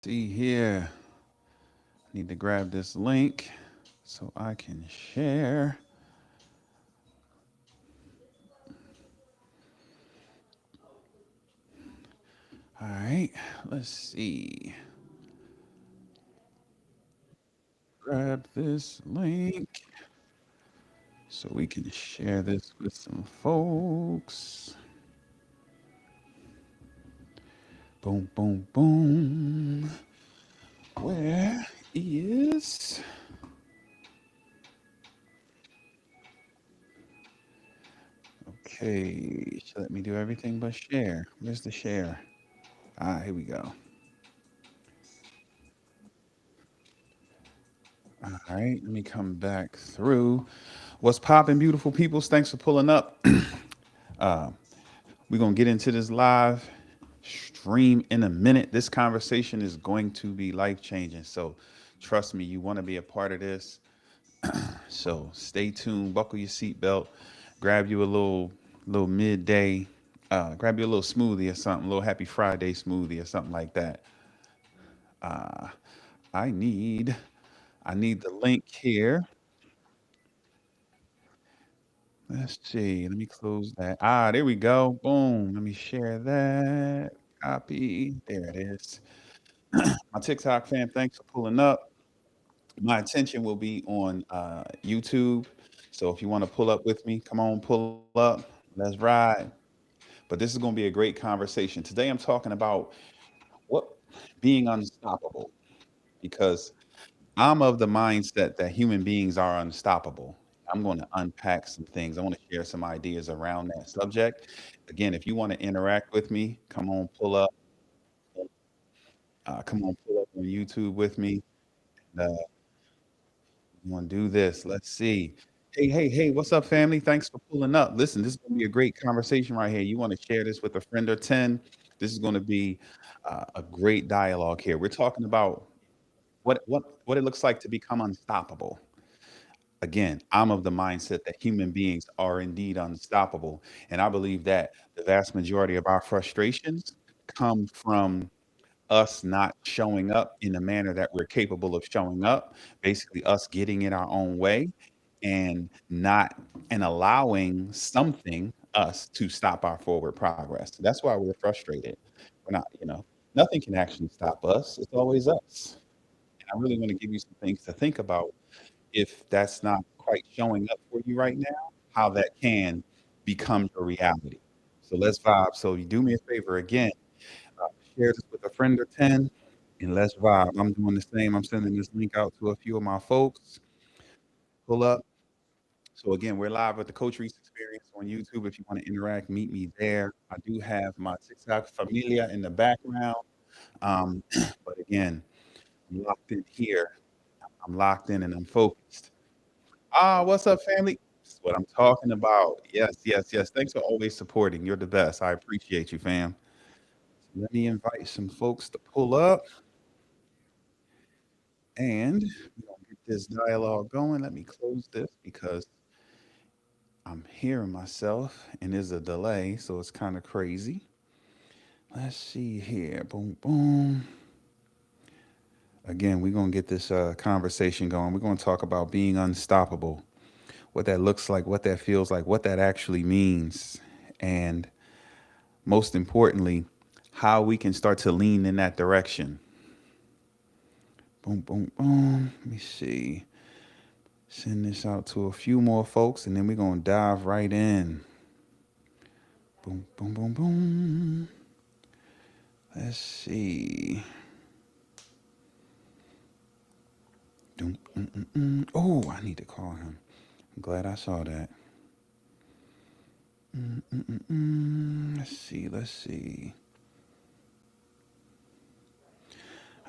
See here, I need to grab this link so I can share. All right, let's see. Grab this link so we can share this with some folks. Boom, boom, boom. Where is? Okay, so let me do everything but share. Where's the share? Ah, here we go. All right, let me come back through. What's popping, beautiful peoples? Thanks for pulling up. We're going to get into this live stream in a minute. This conversation is going to be life changing. So, trust me, you want to be a part of this. So, stay tuned, buckle your seatbelt, grab you a little midday, grab you a little smoothie or something, a little happy Friday smoothie or something like that. I need I need the link here. Let's see. Let me close that. Ah, there we go. Boom. Let me share that. Copy. There it is. My TikTok fam, thanks for pulling up. My attention will be on YouTube. So if you want to pull up with me, come on, pull up. Let's ride. But this is going to be a great conversation. Today I'm talking about what being unstoppable because I'm of the mindset that human beings are unstoppable. I'm going to unpack some things. I want to share some ideas around that subject. Again, if you want to interact with me, come on, pull up on YouTube with me. You want to do this? Let's see. Hey, hey, hey, what's up, family? Thanks for pulling up. Listen, this is going to be a great conversation right here. You want to share this with a friend or 10. This is going to be a great dialogue here. We're talking about what it looks like to become unstoppable. Again, I'm of the mindset that human beings are indeed unstoppable. And I believe that the vast majority of our frustrations come from us not showing up in the manner that we're capable of showing up, basically us getting in our own way and not and allowing something us to stop our forward progress. That's why we're frustrated. We're not, nothing can actually stop us. It's always us. And I really want to give you some things to think about if that's not quite showing up for you right now, how that can become your reality. So let's vibe. So you do me a favor again, uh, share this with a friend or 10 and let's vibe. I'm doing the same. I'm sending this link out to a few of my folks. Pull up. So again, we're live with the Coach Reese Experience on YouTube. If you want to interact, meet me there. I do have my TikTok familia in the background. Um, but again, I'm locked in here. I'm locked in and I'm focused. Ah, what's up, family? This is what I'm talking about. Yes, yes, yes. Thanks for always supporting. You're the best. I appreciate you, fam. Let me invite some folks to pull up and we're gonna get this dialogue going. Let me close this because I'm hearing myself and there's a delay, so it's kind of crazy. Let's see here. Boom, boom. Again, we're gonna get this conversation going. We're gonna talk about being unstoppable, what that looks like, what that feels like, what that actually means, and most importantly, how we can start to lean in that direction. Boom, boom, boom. Let me see. Send this out to a few more folks, and then we're going to dive right in. Boom, boom, boom, boom. Let's see. Doom, Oh, I need to call him. I'm glad I saw that. Let's see. Let's see.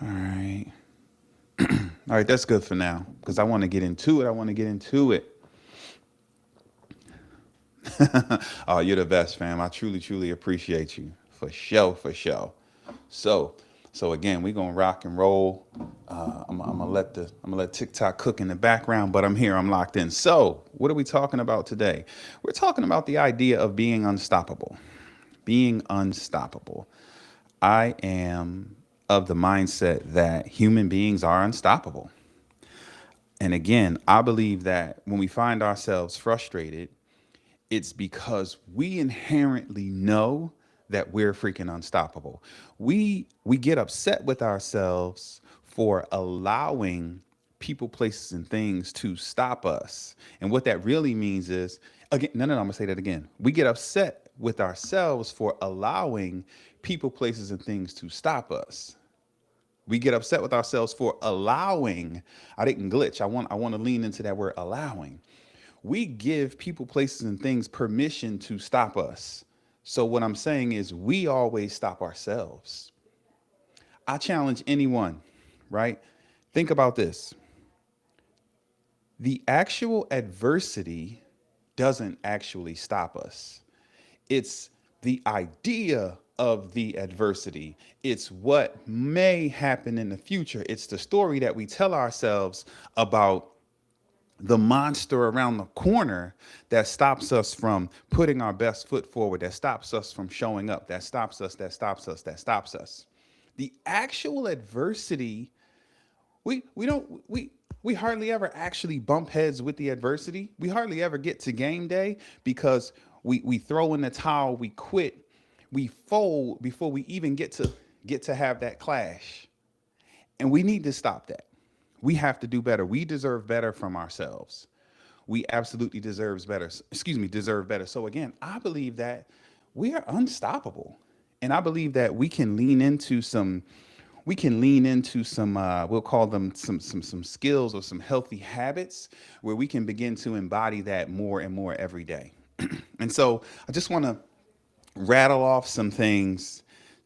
All right. All right, that's good for now because I want to get into it. I want to get into it. Oh, you're the best, fam. I truly, truly appreciate you. For sure, for sure. So, so again, we gonna rock and roll. I'm gonna let TikTok cook in the background, but I'm here. I'm locked in. So, what are we talking about today? We're talking about the idea of being unstoppable. Being unstoppable. I am. of the mindset that human beings are unstoppable. And again, I believe that when we find ourselves frustrated, it's because we inherently know that we're freaking unstoppable. We get upset with ourselves for allowing people, places, and things to stop us. And what that really means is, again, no, I'm gonna say that again. We get upset with ourselves for allowing people, places, and things to stop us. We get upset with ourselves for allowing. I didn't glitch. I want to lean into that word allowing. We give people, places, and things permission to stop us. So what I'm saying is we always stop ourselves. I challenge anyone, right? Think about this. The actual adversity doesn't actually stop us. It's the idea of the adversity. It's what may happen in the future. It's the story that we tell ourselves about the monster around the corner that stops us from putting our best foot forward, that stops us from showing up, that stops us, that stops us, that stops us. The actual adversity, we don't we hardly ever actually bump heads with the adversity. We hardly ever get to game day because we throw in the towel, we quit, we fold before we even get to have that clash. And we need to stop that. We have to do better. We deserve better from ourselves. We absolutely deserves better. Excuse me, deserve better. So again, I believe that we are unstoppable. And I believe that we can lean into some we'll call them some skills or some healthy habits where we can begin to embody that more and more every day. And so I just want to rattle off some things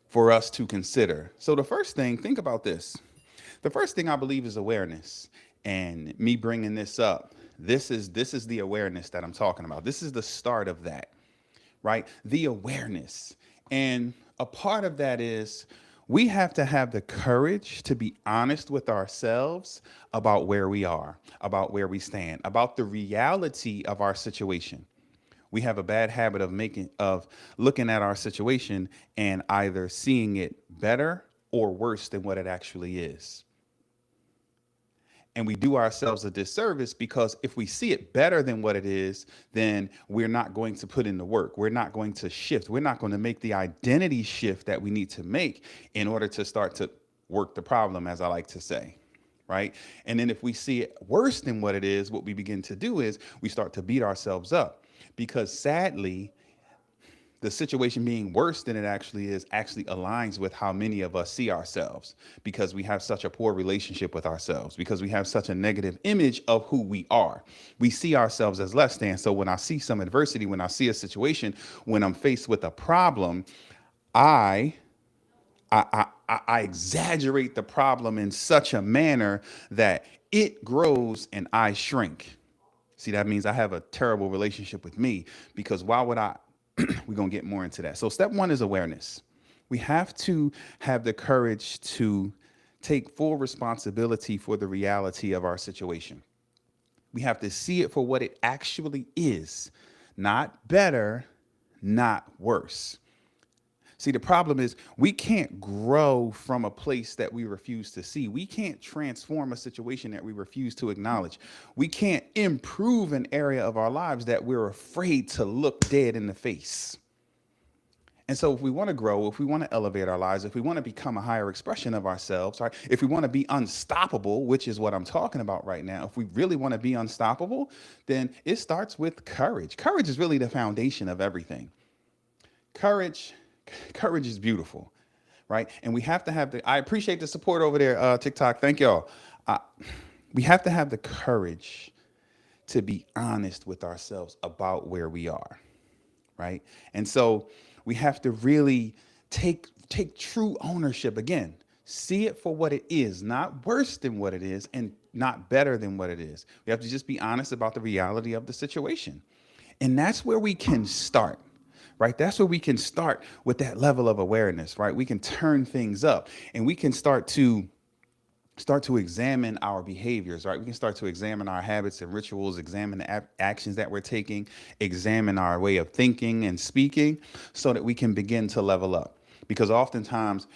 for us to consider. So the first thing, think about this. The first thing I believe is awareness. And me bringing this up, this is the awareness that I'm talking about. This is the start of that, right? The awareness. And a part of that is we have to have the courage to be honest with ourselves about where we are, about where we stand, about the reality of our situation. We have a bad habit of looking at our situation and either seeing it better or worse than what it actually is. And we do ourselves a disservice because if we see it better than what it is, then we're not going to put in the work. We're not going to shift. We're not going to make the identity shift that we need to make in order to start to work the problem, as I like to say. Right. And then if we see it worse than what it is, what we begin to do is we start to beat ourselves up because sadly, the situation being worse than it actually is actually aligns with how many of us see ourselves because we have such a poor relationship with ourselves, because we have such a negative image of who we are. We see ourselves as less than. So when I see some adversity, when I see a situation, when I'm faced with a problem, I I exaggerate the problem in such a manner that it grows and I shrink. See, that means I have a terrible relationship with me because why would I? We're going to get more into that. So, step one is awareness. We have to have the courage to take full responsibility for the reality of our situation. We have to see it for what it actually is, not better, not worse. See, the problem is we can't grow from a place that we refuse to see. We can't transform a situation that we refuse to acknowledge. We can't improve an area of our lives that we're afraid to look dead in the face. And so if we want to grow, if we want to elevate our lives, if we want to become a higher expression of ourselves, right? If we want to be unstoppable, which is what I'm talking about right now, if we really want to be unstoppable, then it starts with courage. Courage is really the foundation of everything. Courage Courage is beautiful, right? And we have to have the. I appreciate the support over there, TikTok. Thank y'all. Uh, we have to have the courage to be honest with ourselves about where we are, right? And so we have to really take true ownership again. See it for what it is, not worse than what it is, and not better than what it is. We have to just be honest about the reality of the situation. And that's where we can start, right? That's where we can start with that level of awareness, right? We can turn things up and we can start to examine our behaviors, right? We can start to examine our habits and rituals, examine the actions that we're taking, examine our way of thinking and speaking so that we can begin to level up. Because oftentimes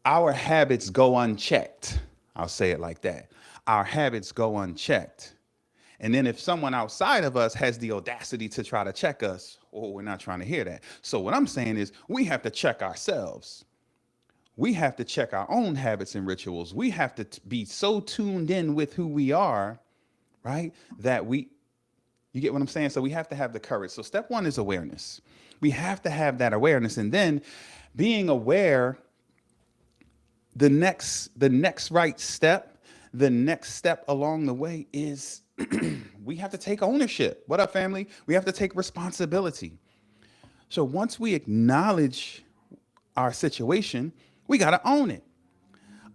Our habits go unchecked. I'll say it like that. Our habits go unchecked. And then if someone outside of us has the audacity to try to check us, oh, we're not trying to hear that. So what I'm saying is we have to check ourselves. We have to check our own habits and rituals. We have to be so tuned in with who we are, right? That you get what I'm saying? So we have to have the courage. So step one is awareness. We have to have that awareness. And then being aware, the next right step, the next step along the way is we have to take ownership. What up, family? We have to take responsibility. So once we acknowledge our situation, we got to own it.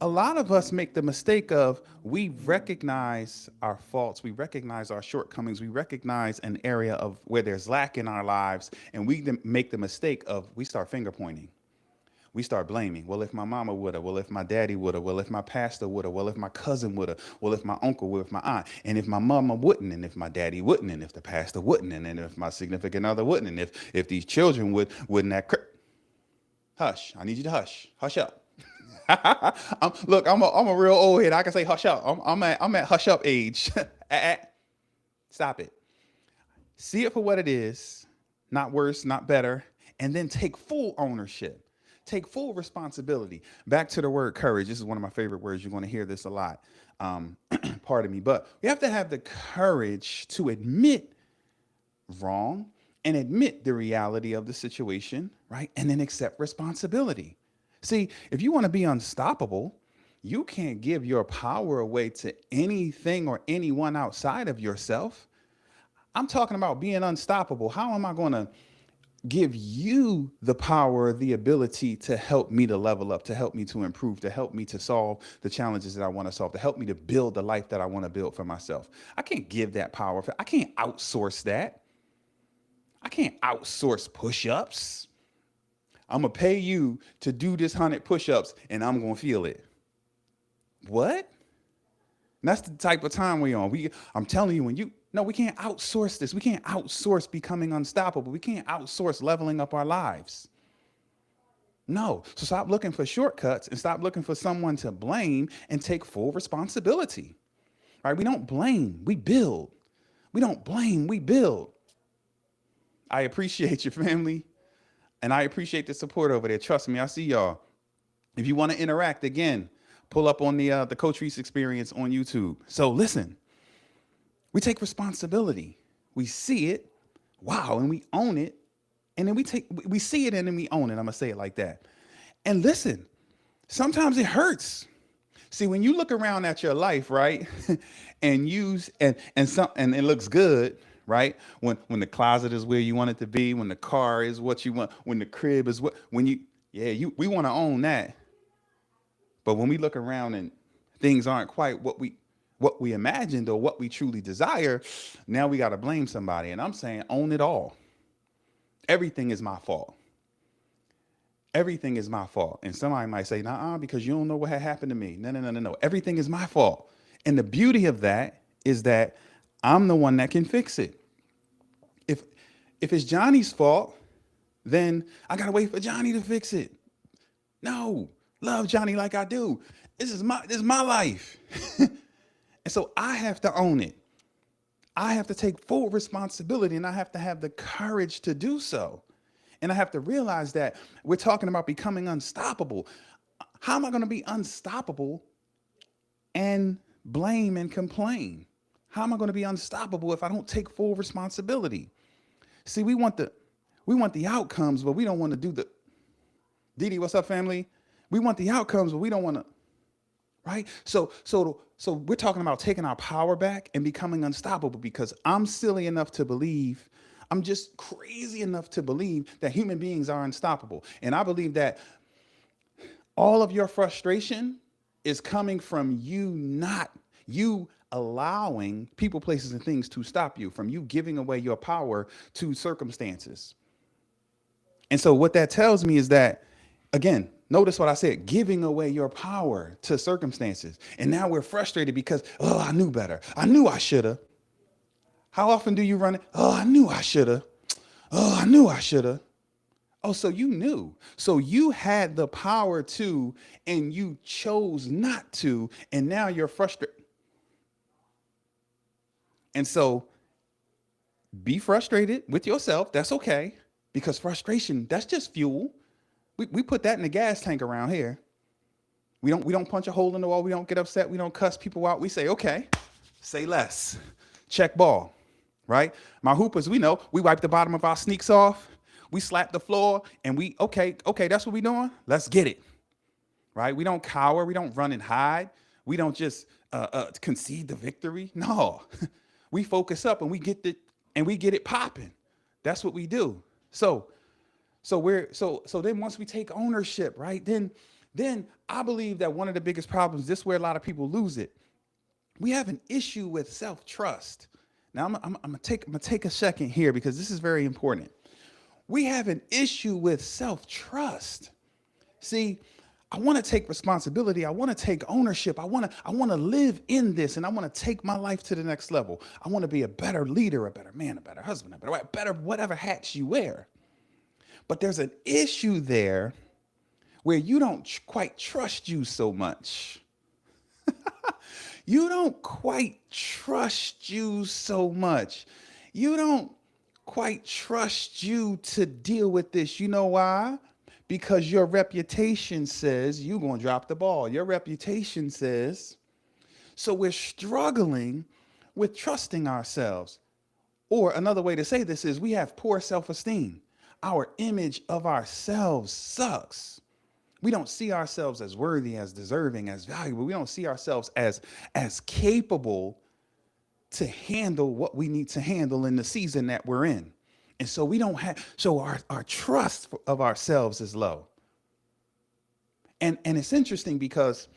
A lot of us make the mistake of we recognize our faults, we recognize our shortcomings, we recognize an area of where there's lack in our lives, and we make the mistake of we start finger pointing. We start blaming. Well, if my mama woulda, well, if my daddy woulda, well, if my pastor woulda, well, if my cousin woulda, well, if my uncle woulda, if my aunt, and if my mama wouldn't, and if my daddy wouldn't, and if the pastor wouldn't, and then if my significant other wouldn't, and if these children wouldn't that hush. I need you to hush up. Look, I'm a real old head. I can say hush up. I'm at hush up age. Stop it. See it for what it is, not worse, not better, and then take full ownership. Take full responsibility. Back to the word courage. This is one of my favorite words. You're going to hear this a lot. Pardon me, but we have to have the courage to admit wrong and admit the reality of the situation, right? And then accept responsibility. See, if you want to be unstoppable, you can't give your power away to anything or anyone outside of yourself. I'm talking about being unstoppable. How am I going to give you the power, the ability to help me to level up, to help me to improve, to help me to solve the challenges that I want to solve, to help me to build the life that I want to build for myself? I can't give that power. I can't outsource that. I can't outsource push-ups. I'm going to pay you to do this 100 push-ups and I'm going to feel it. What? And that's the type of time we're on. I'm telling you, no, we can't outsource this. We can't outsource becoming unstoppable. We can't outsource leveling up our lives. No. So stop looking for shortcuts and stop looking for someone to blame and take full responsibility. Right? We don't blame, we build. We don't blame, we build. I appreciate your family and I appreciate the support over there. Trust me, I see y'all. If you want to interact again, pull up on the Coach Reese Experience on YouTube. So listen, we take responsibility. We see it, wow, and we own it. And then we see it and then we own it. I'm gonna say it like that. And listen, sometimes it hurts. See, when you look around at your life, right, and and it looks good, right? When the closet is where you want it to be, when the car is what you want, when the crib is we want to own that. But when we look around and things aren't quite what we imagined or what we truly desire, now we got to blame somebody. And I'm saying own it all. Everything is my fault. Everything is my fault. And somebody might say, nah, because you don't know what had happened to me. No. Everything is my fault. And the beauty of that is that I'm the one that can fix it. If it's Johnny's fault, then I got to wait for Johnny to fix it. No, love Johnny like I do. This is my life. And so I have to own it. I have to take full responsibility and I have to have the courage to do so. And I have to realize that we're talking about becoming unstoppable. How am I going to be unstoppable and blame and complain? How am I going to be unstoppable if I don't take full responsibility? See, we want the outcomes, but we don't want to do the Didi, what's up, family? We want the outcomes, but we don't want to, right? So we're talking about taking our power back and becoming unstoppable because I'm silly enough to believe, I'm just crazy enough to believe that human beings are unstoppable. And I believe that all of your frustration is coming from you allowing people, places, and things to stop you, from you giving away your power to circumstances. And so what that tells me is that, again, notice what I said, giving away your power to circumstances. And now we're frustrated because, oh, I knew better. I knew I should have. How often do you run it? Oh, I knew I should have. Oh, I knew I should have. Oh, so you knew. So you had the power to, and you chose not to, and now you're frustrated. And so be frustrated with yourself. That's okay. Because frustration, that's just fuel. We put that in the gas tank around here. We don't punch a hole in the wall. We don't get upset. We don't cuss people out. We say, okay, say less. Check ball. Right? My hoopers, we know, we wipe the bottom of our sneaks off. We slap the floor and okay, that's what we doing. Let's get it. Right? We don't cower. We don't run and hide. We don't just concede the victory. No, we focus up and we get it popping. That's what we do. So then once we take ownership, right? Then I believe that one of the biggest problems, this is where a lot of people lose it. We have an issue with self-trust. Now I'm gonna take a second here because this is very important. We have an issue with self-trust. See, I want to take responsibility. I want to take ownership. I want to live in this, and I want to take my life to the next level. I want to be a better leader, a better man, a better husband, a better whatever hats you wear. But there's an issue there where you don't quite trust you so much. You don't quite trust you so much. You don't quite trust you to deal with this. You know why? Because your reputation says you're going to drop the ball. Your reputation says, so we're struggling with trusting ourselves. Or another way to say this is we have poor self-esteem. Our image of ourselves sucks. We don't see ourselves as worthy, as deserving, as valuable. We don't see ourselves as capable to handle what we need to handle in the season that we're in. And so we don't have, so our trust of ourselves is low. And it's interesting because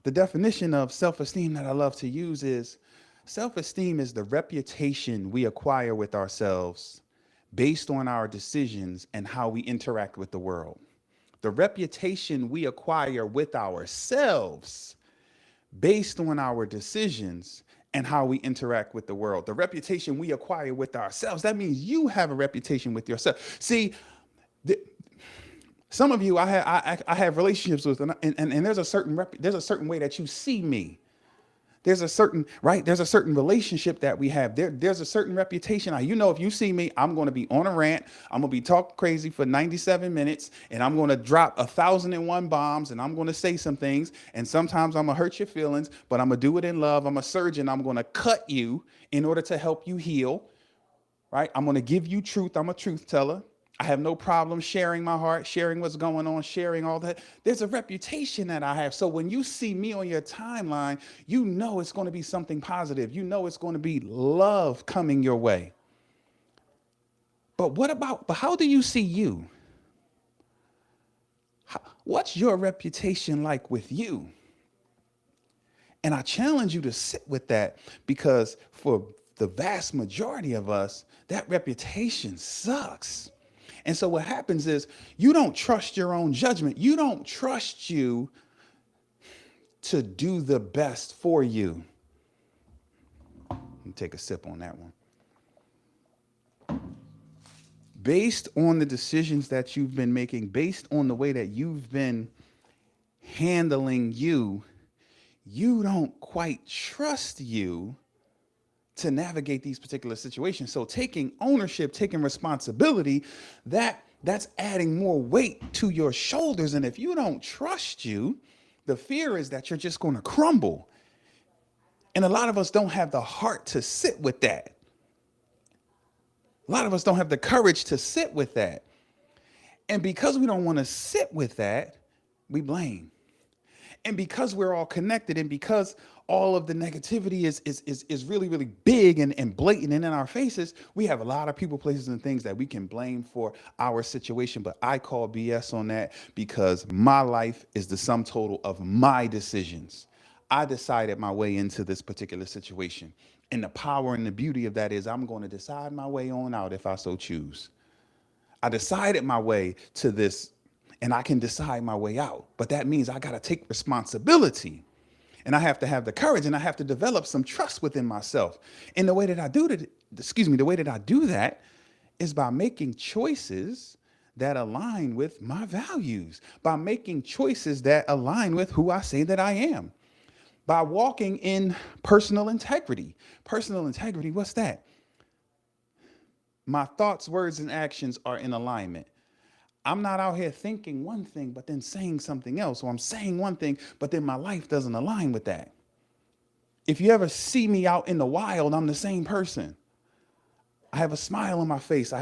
the definition of self-esteem that I love to use is self-esteem is the reputation we acquire with ourselves based on our decisions and how we interact with the world. The reputation we acquire with ourselves based on our decisions and how we interact with the world. The reputation we acquire with ourselves, that means you have a reputation with yourself. See, some of you I have relationships with, and there's a certain way that you see me. There's a certain, right? There's a certain relationship that we have. There's a certain reputation. You know, if you see me, I'm going to be on a rant. I'm going to be talking crazy for 97 minutes, and I'm going to drop 1,001 bombs, and I'm going to say some things. And sometimes I'm going to hurt your feelings, but I'm going to do it in love. I'm a surgeon. I'm going to cut you in order to help you heal, right? I'm going to give you truth. I'm a truth teller. I have no problem sharing my heart, sharing what's going on, sharing all that. There's a reputation that I have. So when you see me on your timeline, you know it's going to be something positive. You know it's going to be love coming your way. But how do you see you? What's your reputation like with you? And I challenge you to sit with that because for the vast majority of us, that reputation sucks. And so what happens is you don't trust your own judgment. You don't trust you to do the best for you. Let me take a sip on that one. Based on the decisions that you've been making, based on the way that you've been handling you, you don't quite trust you to navigate these particular situations. So taking ownership, taking responsibility, that's adding more weight to your shoulders. And if you don't trust you, the fear is that you're just going to crumble. And a lot of us don't have the heart to sit with that. A lot of us don't have the courage to sit with that. And because we don't want to sit with that, we blame. And because we're all connected and because all of the negativity is really, really big and blatant and in our faces, we have a lot of people, places, and things that we can blame for our situation. But I call BS on that because my life is the sum total of my decisions. I decided my way into this particular situation. And the power and the beauty of that is I'm going to decide my way on out if I so choose. I decided my way to this and I can decide my way out. But that means I got to take responsibility. And I have to have the courage and I have to develop some trust within myself. And the way that I do that is by making choices that align with my values, by making choices that align with who I say that I am, by walking in personal integrity. Personal integrity, what's that? My thoughts, words, and actions are in alignment. I'm not out here thinking one thing, but then saying something else, or I'm saying one thing, but then my life doesn't align with that. If you ever see me out in the wild, I'm the same person. I have a smile on my face.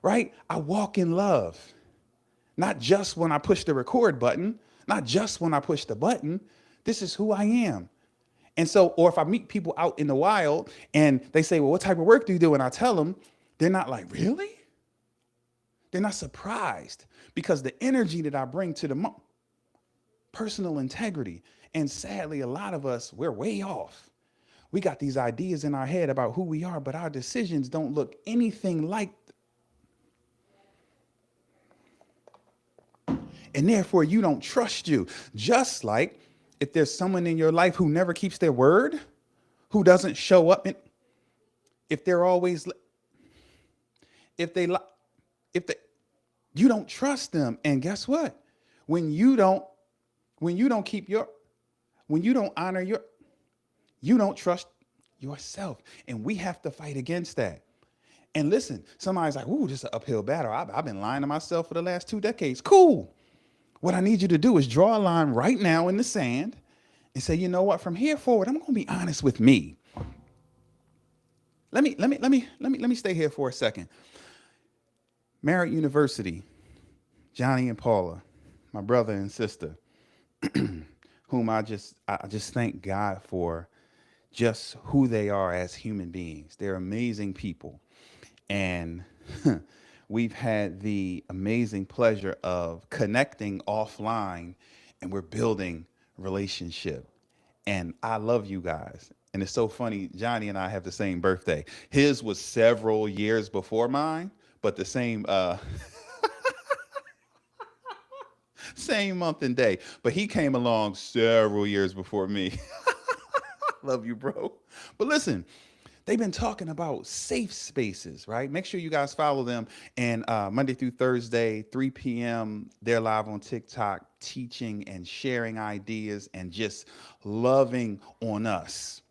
Right? I walk in love. Not just when I push the record button, not just when I push the button. This is who I am. And so, or if I meet people out in the wild and they say, well, what type of work do you do? And I tell them, they're not like, really? They're not surprised, because the energy that I bring to the personal integrity. And sadly, a lot of us, we're way off. We got these ideas in our head about who we are, but our decisions don't look anything like. And therefore, you don't trust you. Just like if there's someone in your life who never keeps their word, who doesn't show up, if they're always, if they, if they, you don't trust them. And guess what? When you don't keep your, when you don't honor your, you don't trust yourself. And we have to fight against that. And listen, somebody's like, ooh, this is an uphill battle. I've been lying to myself for the last 2 decades. Cool. What I need you to do is draw a line right now in the sand and say, you know what, from here forward, I'm going to be honest with me. Let me stay here for a second. Marriott University, Johnny and Paula, my brother and sister, whom I just thank God for just who they are as human beings. They're amazing people. And we've had the amazing pleasure of connecting offline, and we're building relationship. And I love you guys. And it's so funny, Johnny and I have the same birthday. His was several years before mine, but the same same month and day. But he came along several years before me. Love you, bro. But listen, they've been talking about safe spaces, right? Make sure you guys follow them. And Monday through Thursday, 3 p.m., they're live on TikTok, teaching and sharing ideas and just loving on us.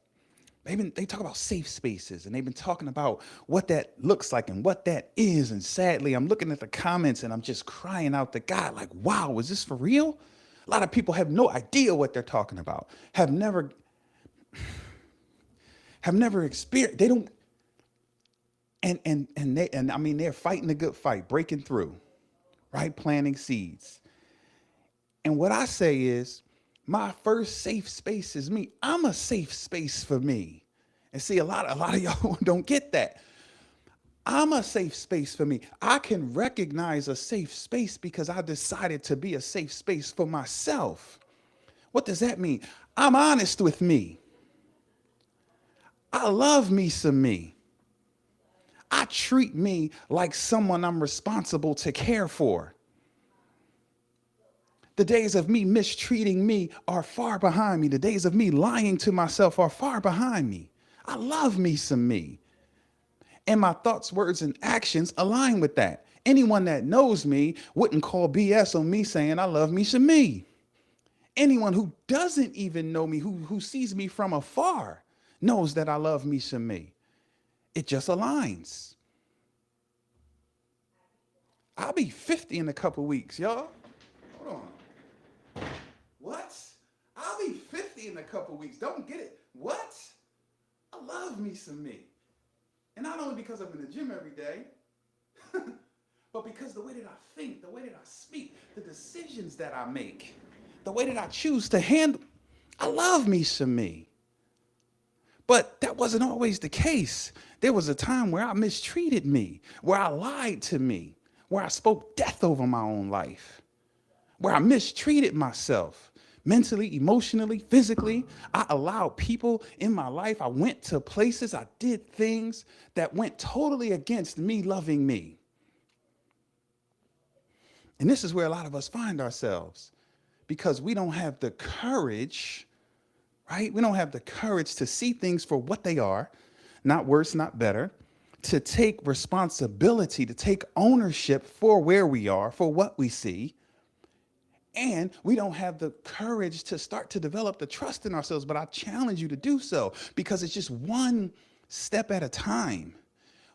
They talk about safe spaces, and they've been talking about what that looks like and what that is. And sadly, I'm looking at the comments and I'm just crying out to God, like, wow, is this for real? A lot of people have no idea what they're talking about, have never experienced. They don't, and I mean, they're fighting a good fight, breaking through, right? Planting seeds. And what I say is, my first safe space is me. I'm a safe space for me. And see, a lot of y'all don't get that. I'm a safe space for me. I can recognize a safe space because I decided to be a safe space for myself. What does that mean? I'm honest with me. I love me some me. I treat me like someone I'm responsible to care for. The days of me mistreating me are far behind me. The days of me lying to myself are far behind me. I love me some me. And my thoughts, words, and actions align with that. Anyone that knows me wouldn't call BS on me saying I love me some me. Anyone who doesn't even know me, who sees me from afar, knows that I love me some me. It just aligns. I'll be 50 in a couple weeks, y'all. Hold on. What? I'll be 50 in a couple weeks. Don't get it. What? I love me some me. And not only because I'm in the gym every day, but because the way that I think, the way that I speak, the decisions that I make, the way that I choose to handle, I love me some me. But that wasn't always the case. There was a time where I mistreated me, where I lied to me, where I spoke death over my own life, where I mistreated myself mentally, emotionally, physically. I allowed people in my life. I went to places, I did things that went totally against me loving me. And this is where a lot of us find ourselves, because we don't have the courage, right? We don't have the courage to see things for what they are, not worse, not better, to take responsibility, to take ownership for where we are, for what we see. And we don't have the courage to start to develop the trust in ourselves. But I challenge you to do so, because it's just one step at a time,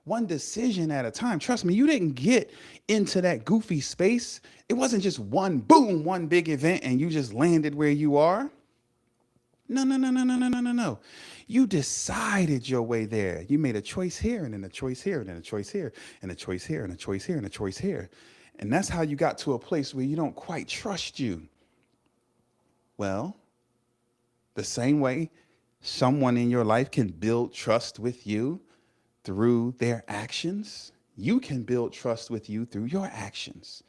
one decision at a time. Trust me, you didn't get into that goofy space. It wasn't just one boom, one big event, and you just landed where you are. No, no, no, no, no, no, no, no, no. You decided your way there. You made a choice here, and then a choice here, and then a choice here, and a choice here, and a choice here, and a choice here. And that's how you got to a place where you don't quite trust you. Well, the same way someone in your life can build trust with you through their actions, you can build trust with you through your actions.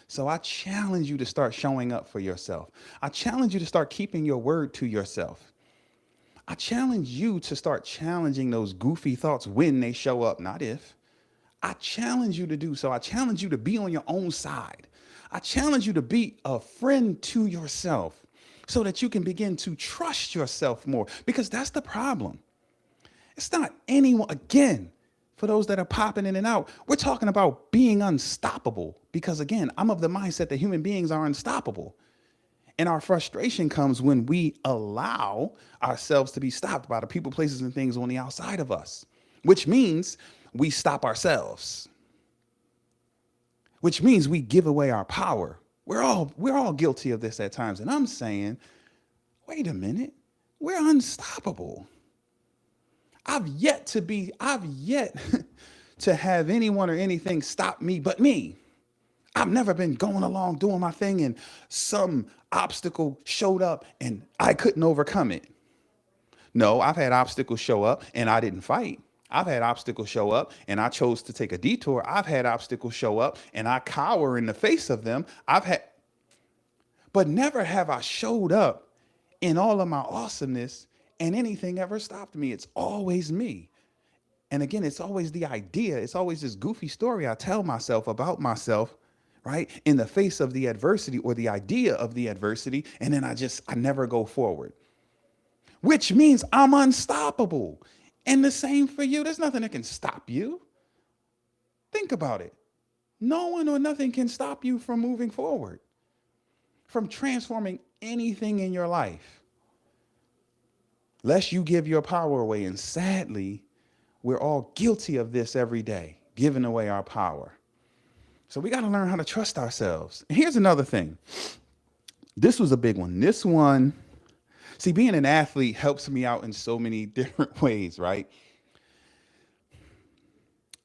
So I challenge you to start showing up for yourself. I challenge you to start keeping your word to yourself. I challenge you to start challenging those goofy thoughts when they show up, not if. I challenge you to do so. I challenge you to be on your own side. I challenge you to be a friend to yourself so that you can begin to trust yourself more, because that's the problem. It's not anyone, again, for those that are popping in and out, we're talking about being unstoppable, because again, I'm of the mindset that human beings are unstoppable. And our frustration comes when we allow ourselves to be stopped by the people, places, and things on the outside of us, which means we stop ourselves, which means we give away our power. We're all guilty of this at times. And I'm saying, wait a minute, we're unstoppable. I've yet to have anyone or anything stop me but me. I've never been going along doing my thing and some obstacle showed up and I couldn't overcome it. No, I've had obstacles show up and I didn't fight. I've had obstacles show up and I chose to take a detour. I've had obstacles show up and I cower in the face of them. But never have I showed up in all of my awesomeness and anything ever stopped me. It's always me. And again, it's always the idea. It's always this goofy story I tell myself about myself, right? In the face of the adversity or the idea of the adversity. And then I never go forward, which means I'm unstoppable. And the same for you. There's nothing that can stop you. Think about it. No one or nothing can stop you from moving forward, from transforming anything in your life, lest you give your power away. And sadly, we're all guilty of this every day, giving away our power. So we got to learn how to trust ourselves. And here's another thing. This was a big one. This one, see, being an athlete helps me out in so many different ways, right?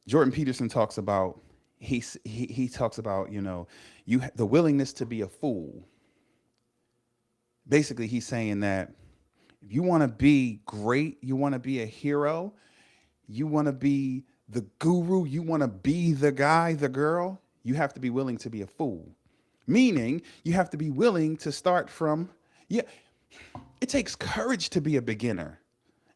Jordan Peterson talks about, he talks about, the willingness to be a fool. Basically, he's saying that if you want to be great, you want to be a hero, you want to be the guru, you want to be the guy, the girl, you have to be willing to be a fool. Meaning you have to be willing to start from, it takes courage to be a beginner.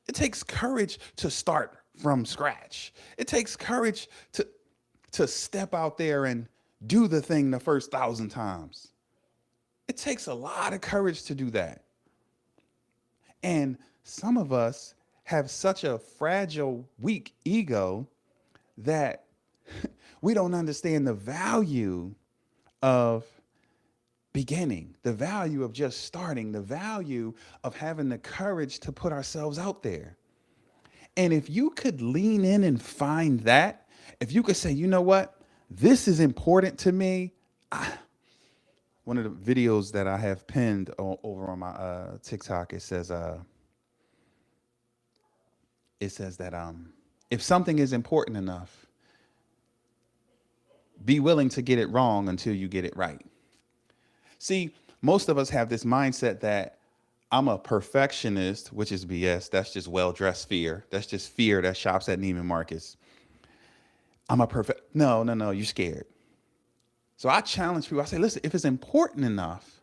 It takes courage to start from scratch. It takes courage to step out there and do the thing the first 1,000 times. It takes a lot of courage to do that. And some of us have such a fragile, weak ego that we don't understand the value of beginning, the value of just starting, the value of having the courage to put ourselves out there. And if you could lean in and find that, if you could say, you know what, this is important to me. One of the videos that I have pinned over on my TikTok, it says that if something is important enough, be willing to get it wrong until you get it right. See, most of us have this mindset that I'm a perfectionist, which is BS. That's just well-dressed fear. That's just fear that shops at Neiman Marcus. No, you're scared. So I challenge people. I say, listen, if it's important enough,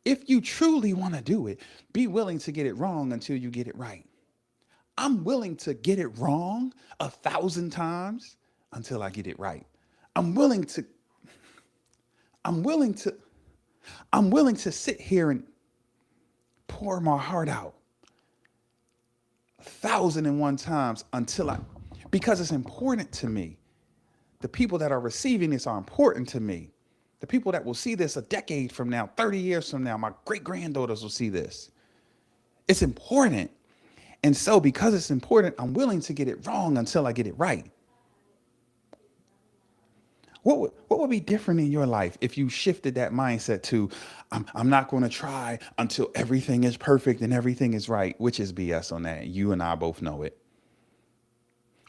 if you truly want to do it, be willing to get it wrong until you get it right. I'm willing to get it wrong 1,000 times until I get it right. I'm willing to sit here and pour my heart out 1,001 times because it's important to me. The people that are receiving this are important to me. The people that will see this a decade from now, 30 years from now, my great granddaughters will see this. It's important. And so, because it's important, I'm willing to get it wrong until I get it right. What would be different in your life if you shifted that mindset to, I'm not going to try until everything is perfect and everything is right, which is BS on that. You and I both know it.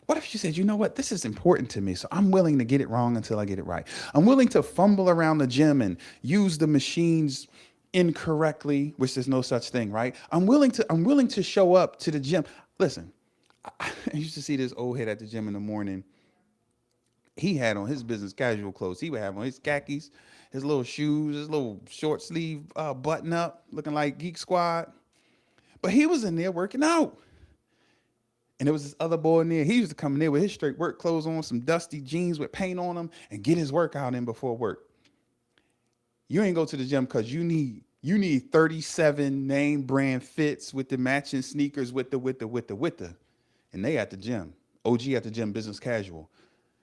What if you said, you know what, this is important to me, so I'm willing to get it wrong until I get it right. I'm willing to fumble around the gym and use the machines incorrectly, which there's no such thing, right? I'm willing to show up to the gym. Listen, I used to see this old head at the gym in the morning. He had on his business casual clothes. He would have on his khakis, his little shoes, his little short sleeve button up, looking like Geek Squad. But he was in there working out. And there was this other boy in there. He used to come in there with his straight work clothes on, some dusty jeans with paint on them, and get his workout in before work. You ain't go to the gym because you need 37 name brand fits with the matching sneakers with the. And they at the gym. OG at the gym, business casual.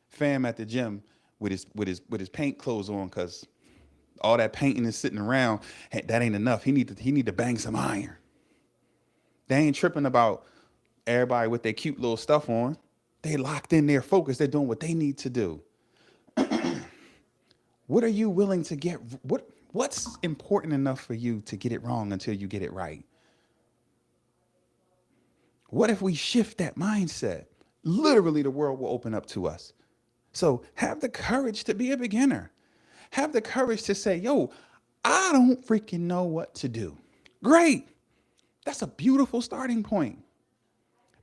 Fam at the gym with his paint clothes on because all that painting is sitting around. Hey, that ain't enough. He need to bang some iron. They ain't tripping about everybody with their cute little stuff on. They locked in their focus. They're doing what they need to do. What are you willing to get? What's important enough for you to get it wrong until you get it right? What if we shift that mindset? Literally, the world will open up to us. So have the courage to be a beginner. Have the courage to say, yo, I don't freaking know what to do. Great. That's a beautiful starting point.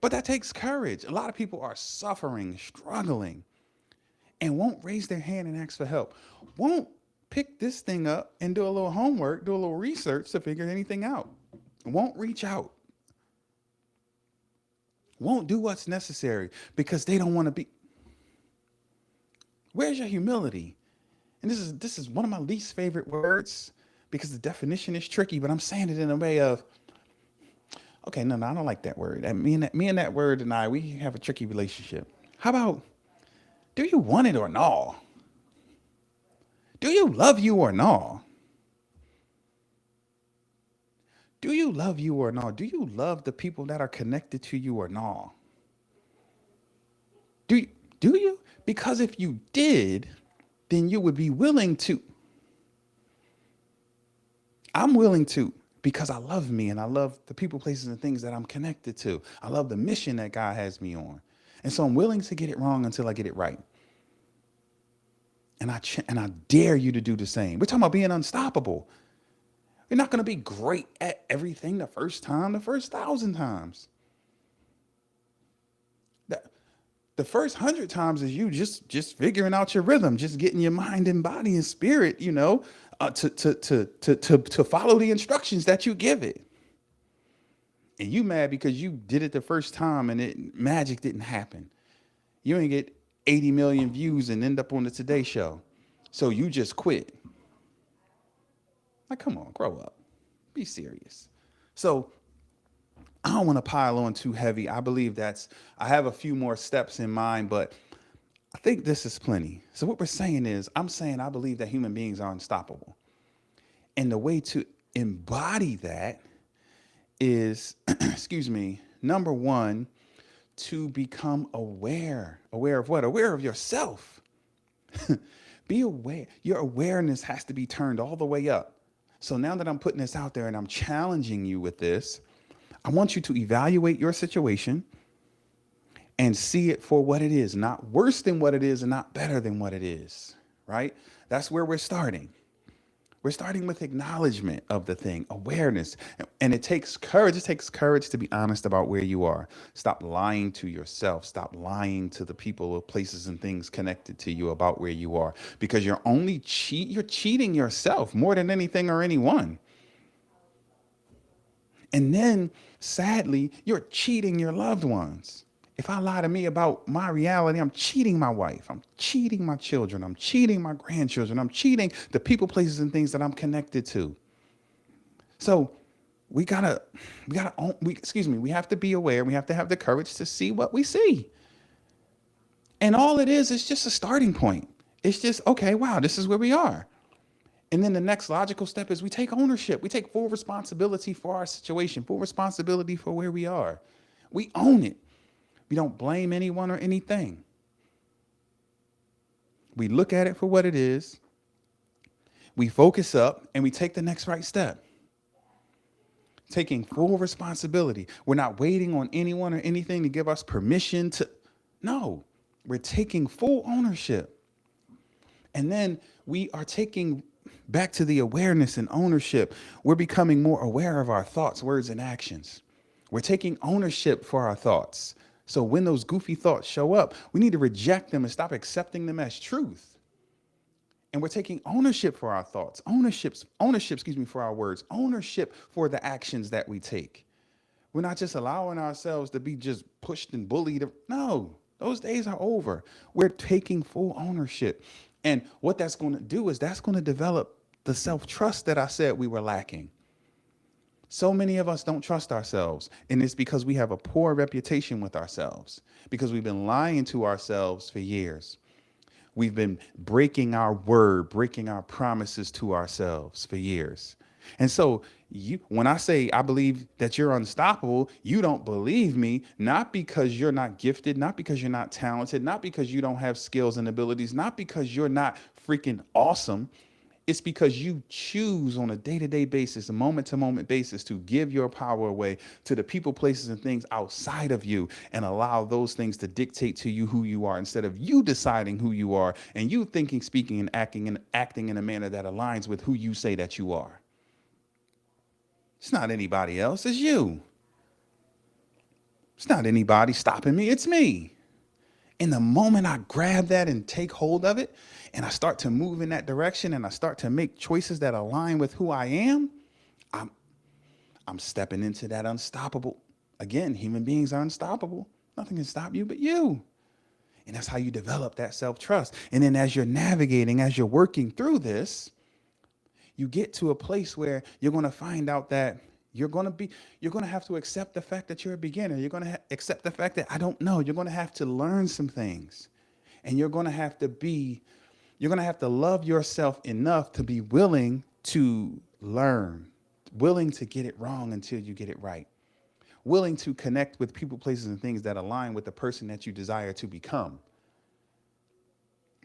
But that takes courage. A lot of people are suffering, struggling, and won't raise their hand and ask for help. Won't pick this thing up and do a little homework, do a little research to figure anything out. Won't reach out. Won't do what's necessary because they don't want to be. Where's your humility? And this is one of my least favorite words because the definition is tricky, but I'm saying it in a way of, okay, no, I don't like that word. Me and that word and we have a tricky relationship. How about, do you want it or no? Do you love you or no? Do you love you or no? Do you love the people that are connected to you or no? Do you, do you? Because if you did, then you would be willing to. I'm willing to because I love me and I love the people, places, and things that I'm connected to. I love the mission that God has me on. And so I'm willing to get it wrong until I get it right. And I dare you to do the same. We're talking about being unstoppable. You're not going to be great at everything the first time, the first 1,000 times. The, the first 100 times is you just figuring out your rhythm, just getting your mind and body and spirit, to follow the instructions that you give it. And you mad because you did it the first time and magic didn't happen. You ain't get 80 million views and end up on the Today Show. So you just quit. Like, come on, grow up. Be serious. So I don't want to pile on too heavy. I have a few more steps in mind, but I think this is plenty. So what we're saying is, I'm saying I believe that human beings are unstoppable. And the way to embody that is, excuse me, number one, to become aware. Aware of what? Aware of yourself. Be aware. Your awareness has to be turned all the way up. So now that I'm putting this out there and I'm challenging you with this, I want you to evaluate your situation and see it for what it is, not worse than what it is and not better than what it is, right? That's where we're starting. We're starting with acknowledgement of the thing, awareness. And it takes courage. It takes courage to be honest about where you are. Stop lying to yourself. Stop lying to the people or places and things connected to you about where you are, because you're cheating yourself more than anything or anyone. And then sadly, you're cheating your loved ones. If I lie to me about my reality, I'm cheating my wife. I'm cheating my children. I'm cheating my grandchildren. I'm cheating the people, places, and things that I'm connected to. So we have to be aware. We have to have the courage to see what we see. And all it is just a starting point. It's just, okay, wow, this is where we are. And then the next logical step is we take ownership. We take full responsibility for our situation, full responsibility for where we are. We own it. We don't blame anyone or anything. We look at it for what it is. We focus up and we take the next right step. Taking full responsibility. We're not waiting on anyone or anything to give us permission to. No, we're taking full ownership. And then we are taking back to the awareness and ownership. We're becoming more aware of our thoughts, words, and actions. We're taking ownership for our thoughts. So when those goofy thoughts show up, we need to reject them and stop accepting them as truth. And we're taking ownership for our thoughts, ownership, for our words, ownership for the actions that we take. We're not just allowing ourselves to be just pushed and bullied. No, those days are over. We're taking full ownership. And what that's going to do is that's going to develop the self-trust that I said we were lacking. So many of us don't trust ourselves, and it's because we have a poor reputation with ourselves, because we've been lying to ourselves for years. We've been breaking our word, breaking our promises to ourselves for years. And so when I say I believe that you're unstoppable, you don't believe me, not because you're not gifted, not because you're not talented, not because you don't have skills and abilities, not because you're not freaking awesome. It's because you choose on a day-to-day basis, a moment-to-moment basis, to give your power away to the people, places, and things outside of you and allow those things to dictate to you who you are instead of you deciding who you are and you thinking, speaking, and acting in a manner that aligns with who you say that you are. It's not anybody else. It's you. It's not anybody stopping me. It's me. And the moment I grab that and take hold of it, and I start to move in that direction, and I start to make choices that align with who I am, I'm stepping into that unstoppable. Again, human beings are unstoppable. Nothing can stop you but you. And that's how you develop that self-trust. And then as you're navigating, as you're working through this, you get to a place where you're going to find out that you're going to have to accept the fact that you're a beginner. You're going to accept the fact that I don't know. You're going to have to learn some things. And you're going to have to love yourself enough to be willing to learn, willing to get it wrong until you get it right, willing to connect with people, places, and things that align with the person that you desire to become.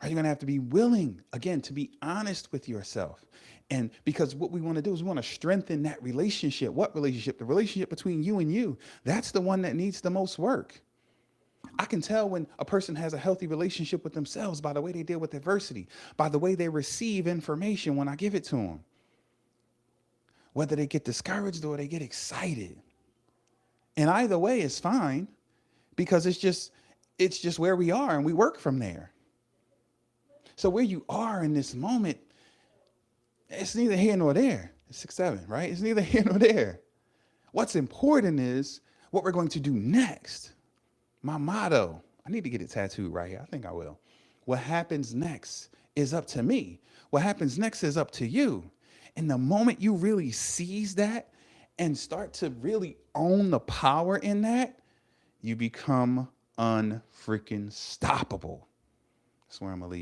Are you going to have to be willing, again, to be honest with yourself? And because what we want to do is we want to strengthen that relationship. What relationship? The relationship between you and you. That's the one that needs the most work. I can tell when a person has a healthy relationship with themselves by the way they deal with adversity, by the way they receive information when I give it to them. Whether they get discouraged or they get excited. And either way is fine because it's just where we are and we work from there. So where you are in this moment, it's neither here nor there. It's 6-7, right? It's neither here nor there. What's important is what we're going to do next. My motto, I need to get it tattooed right here. I think I will. What happens next is up to me. What happens next is up to you. And the moment you really seize that and start to really own the power in that, you become unfreaking stoppable. That's where I'm gonna leave.